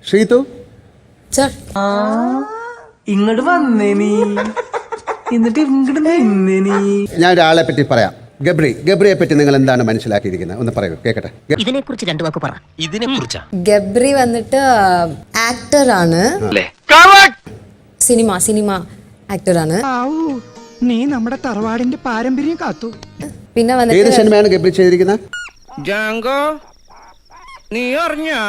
Sreethu sir ഇങ്ങോട്ട് വന്നേ നീ എന്നിട്ട് ഇങ്ങോട്ട് നിന്നേ നീ. ഞാൻ ഒരാളെ പറ്റി പറയാം. ഗബ്രിയെ പറ്റി നിങ്ങൾ എന്താണ് മനസ്സിലാക്കിയിരിക്കുന്നത് ഒന്ന് പറയൂ, കേക്കട്ടെ. ഇതിനെക്കുറിച്ച് രണ്ടു വാക്ക് പറ. ഇതിനെക്കുറിച്ചാ? ഗബ്രി വന്നിട്ട് ആക്ടറാണ്, സിനിമ ആക്ടറാണ്. നീ നമ്മുടെ തറവാടിന്റെ പാരമ്പര്യം കാത്തു. പിന്നെ ഏത് വന്നിട്ട് സിനിമയാണ് ഗബ്രി ചെയ്തിരിക്കുന്നത്? ജാങ്കോ നീ അറിഞ്ഞാ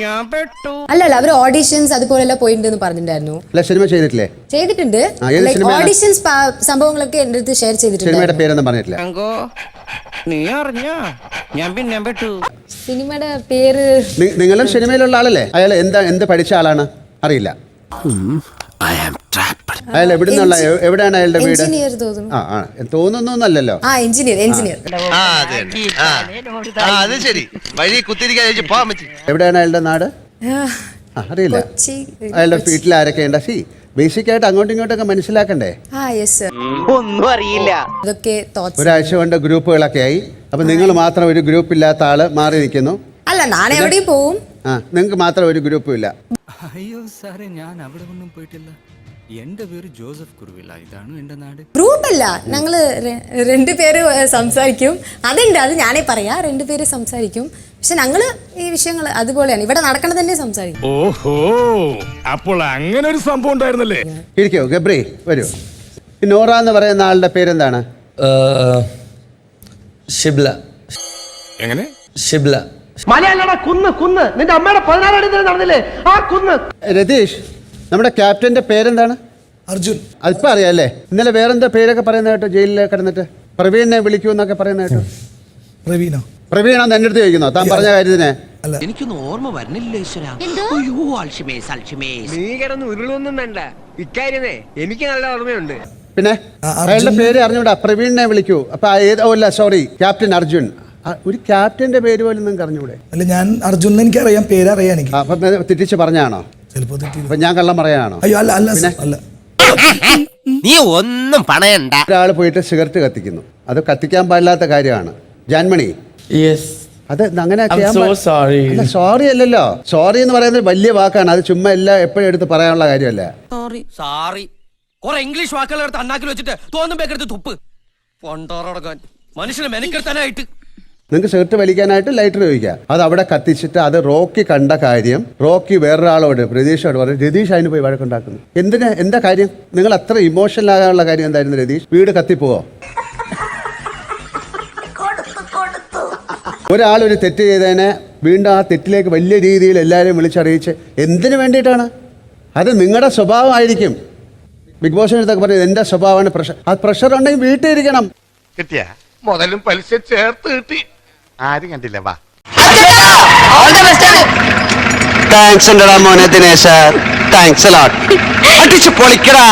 ഞാൻ പെട്ടു. അല്ലല്ല, അവര് ഓഡിഷൻസ് അതുപോലെല്ലാം പോയിട്ടുണ്ടെന്ന് പറഞ്ഞിട്ടുണ്ടായിരുന്നു. അല്ല, സിനിമ ചെയ്തിട്ടില്ലേ? ചെയ്തിട്ടുണ്ട്. ഏത് സിനിമയാണ്? ഓഡിഷൻസ് സംഭവങ്ങളൊക്കെ എന്റെ അടുത്ത് ഷെയർ ചെയ്തിട്ടുണ്ട്. സിനിമയുടെ പേരൊന്നും പറഞ്ഞിട്ടില്ല. ജാങ്കോ നീ അറിഞ്ഞാ ഞാൻ പിന്നെ പെട്ടു. സിനിമയുടെ പേര് നിങ്ങളും സിനിമയിലുള്ള ആളല്ലേ? അയാൾ എന്ത് പഠിച്ച ആളാണ് അറിയില്ല. അയാൾ എവിടെയാണ് അയാളുടെ വീട്? എഞ്ചിനീയർ തോന്നുന്നു. തോന്നുന്നൊന്നല്ലല്ലോ. എഞ്ചിനീയർ. അത് ശരി, വഴി കുത്തിരിക്കാൻ പോകാൻ പറ്റി. എവിടെയാണ് അയാളുടെ നാട്? അറിയില്ല. കൊച്ചി. അയാളുടെ വീട്ടിൽ ആരൊക്കെ ഉണ്ട്? ബേസിക് ആയിട്ട് അങ്ങോട്ടും ഇങ്ങോട്ടൊക്കെ മനസ്സിലാക്കണ്ടേ? ഒന്നും അറിയില്ല. അതൊക്കെ ഒരാഴ്ച കൊണ്ട് ഗ്രൂപ്പുകളൊക്കെ ആയി. അപ്പൊ നിങ്ങൾ മാത്രം ഒരു ഗ്രൂപ്പ് ഇല്ലാത്ത ആള് മാറി നിൽക്കുന്നു. അല്ല, നാളെ എവിടെയും പോവും. നിങ്ങൾക്ക് മാത്രം ഒരു ഗ്രൂപ്പും ഇല്ല. അയ്യോ സാറേ, ഞാൻ അവിടെ ഒന്നും പോയിട്ടില്ല. എന്റെ പേര് ജോസഫ് കുറുവില്ല. ഇതാണ് എന്റെ നാട്. ഗ്രൂപ്പ് അല്ല, ഞങ്ങള് രണ്ടുപേര് സംസാരിക്കും. അത് ഞാനേ പറയാ, രണ്ടുപേര് സംസാരിക്കും. പക്ഷെ ഞങ്ങള് ഈ വിഷയങ്ങൾ അതുപോലെയാണ് ഇവിടെ നടക്കണത് തന്നെ സംസാരിക്കും. ഓഹോ, അപ്പോൾ അങ്ങനെ ഒരു സംഭവം ഉണ്ടായിരുന്നല്ലേ? ഇരിക്കോ ഗബ്രി, വരൂ. ഈ നോറ എന്ന് പറയുന്ന ആളുടെ പേരെന്താണ്? ഷിബ്ല. എങ്ങനെ? ഷിബ്ല. മലയാള കുന്ന് നിന്റെ അമ്മയുടെ 16 അടി നടന്നില്ലേ ആ കുന്ന്. രതീഷ്, നമ്മുടെ ക്യാപ്റ്റന്റെ പേരെന്താണ്? അർജുൻ. അതിപ്പോ അറിയാം അല്ലേ? ഇന്നലെ വേറെന്താ പേരൊക്കെ പറയുന്ന കേട്ടോ, ജയിലിൽ കിടന്നിട്ട് പ്രവീണിനെ വിളിക്കൂന്നൊക്കെ പറയുന്ന കേട്ടോ. പ്രവീണാന്ന് എന്റെ അടുത്ത് ചോദിക്കുന്നോ താൻ പറഞ്ഞ കാര്യത്തിനെ? എനിക്കൊന്നും ഓർമ്മ വരുന്നില്ല ഈശ്വരാ. നീ കിടന്ന് ഉരുളൊന്നും വേണ്ട ഇക്കാര്യമേ, എനിക്ക് നല്ല ഓർമ്മയുണ്ട്. പിന്നെ അയാളുടെ പേര് അറിഞ്ഞൂടാ? പ്രവീണിനെ വിളിക്കൂ. അപ്പൊ സോറി, ക്യാപ്റ്റൻ അർജുൻ. ഒരു ക്യാപ്റ്റന്റെ പേര് പോലും നിങ്ങൾക്ക് അറിഞ്ഞൂടെ? അല്ല, ഞാൻ അർജുൻ എനിക്കറിയാം, പേരറിയാം എനിക്ക്. അപ്പൊ തെറ്റിച്ച് പറഞ്ഞാണോ? ചിലപ്പോ തെറ്റി. അപ്പൊ ഞാൻ കള്ളം പറയാനാണോ? അയ്യോ അല്ല അല്ല. നീ ഒന്നും പണയണ്ട. ഒരാൾ പോയിട്ട് സിഗരറ്റ് കത്തിക്കുന്നു, അത് കത്തിക്കാൻ പാടില്ലാത്ത കാര്യമാണ്. ജാൻമണി, അത് അങ്ങനെ സോറി അല്ലല്ലോ. സോറി എന്ന് പറയുന്നത് വലിയ വാക്കാണ്. അത് ചുമ്മാ എല്ലാം എപ്പോഴും എടുത്ത് പറയാനുള്ള കാര്യമല്ല. സോറി കുറെ ഇംഗ്ലീഷ് വാക്കുകൾ എടുത്ത് അണ്ണാക്കിൽ വെച്ചിട്ട് തോന്നുമ്പോഴെടുത്ത് തുപ്പ് പൊണ്ടോറടക്കാൻ മനുഷ്യനെ മെനക്കെടുത്താനായിട്ട്. നിങ്ങൾക്ക് സിഗരറ്റ് വലിക്കാനായിട്ട് ലൈറ്റർ ചോദിക്കാം. അത് അവിടെ കത്തിച്ചിട്ട് അത് റോക്കി കണ്ട കാര്യം റോക്കി വേറൊരാളോട് രതീഷോട് പറയും. രതീഷ് അതിന് പോയി വഴക്കുണ്ടാക്കുന്നു. എന്താ കാര്യം? നിങ്ങൾ അത്ര ഇമോഷണൽ ആകാനുള്ള കാര്യം എന്തായിരുന്നു രതീഷ്? വീട് കത്തിപ്പോവോ? ഒരാളൊരു തെറ്റ് ചെയ്തതിനെ വീണ്ടും ആ തെറ്റിലേക്ക് വലിയ രീതിയിൽ എല്ലാവരെയും വിളിച്ചറിയിച്ച് എന്തിനു വേണ്ടിയിട്ടാണ്? അത് നിങ്ങളുടെ സ്വഭാവമായിരിക്കും. ബിഗ് ബോസിന് അടുത്തൊക്കെ പറയും എന്റെ സ്വഭാവമാണ് പ്രഷർ. ആ പ്രഷർ ഉണ്ടെങ്കിൽ വീട്ടിൽ ഇരിക്കണം. കിട്ടിയ മുതലും പലിശ ചേർത്ത് കിട്ടി. ആരും കണ്ടില്ല. വാ, താങ്ക്സ് ഉണ്ടടാ മോനെ ദിനേശ്. താങ്ക്സ് അടിച്ചു പൊളിക്കടാ.